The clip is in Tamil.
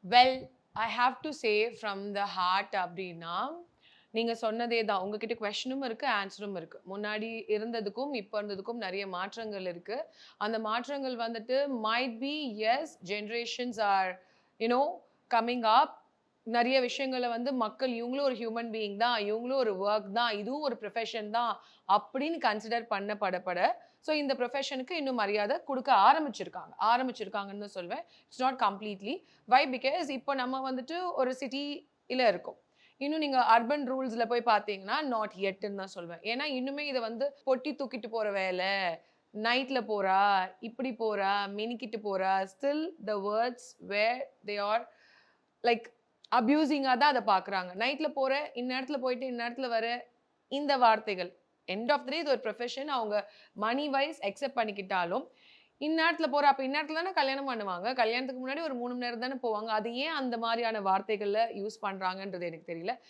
Well I have to say from the heart அப்படின்னா நீங்க சொன்னதே தான். உங்ககிட்ட கொஸ்டினும் இருக்கு, ஆன்ஸரும் இருக்கு. முன்னாடி இருந்ததுக்கும், இப்ப இருந்ததுக்கும் நெறைய மாற்றங்கள் இருக்கு. அந்த மாற்றங்கள் வந்துட்டு might be as generations are you know coming up. நெறைய விஷயங்கள வந்து மக்கள் இவங்களும் ஒரு ஹியூமன் பீயிங் தான், இவங்களும் ஒரு வொர்க் தான், இதுவும் ஒரு ப்ரொஃபஷன் தான் அப்படின்னு கன்சிடர் பண்ண பட ஸோ இந்த ப்ரொஃபஷனுக்கு இன்னும் மரியாதை குடுக்க ஆரம்பிச்சிருக்காங்கன்னு தான் சொல்வேன். It's not completely. Why? Because இப்போ நம்ம வந்துட்டு ஒரு சிட்டியில இருக்கோம். இன்னும் நீங்க அர்பன் ரூல்ஸ்ல போய் பார்த்தீங்கன்னா, நாட் எட்ன்னு தான் சொல்வேன். ஏன்னா, இன்னுமே இத வந்து பொட்டி தூக்கிட்டு போற வேல, நைட்ல போறா, இப்படி போறா, மினிக்கிட்டு போறா, still the words where they are like அப்யூசிங்கா தான் அத பார்க்குறாங்க. நைட்ல போற, இந்நேரத்துல போயிட்டு, இந்நேரத்துல வர, இந்த வார்த்தைகள். எண்ட் ஆஃப் த டே இது ஒரு ப்ரொஃபஷன். அவங்க மனி வைஸ் அக்செப்ட் பண்ணிக்கிட்டாலும், இந்நேரத்துல போற, அப்ப இந்நேரத்துல தானே கல்யாணம் பண்ணுவாங்க. கல்யாணத்துக்கு முன்னாடி ஒரு 3 மணி நேரம் தானே போவாங்க. அது ஏன் அந்த மாரியான வார்த்தைகள யூஸ் பண்றாங்கன்றது எனக்கு தெரியல.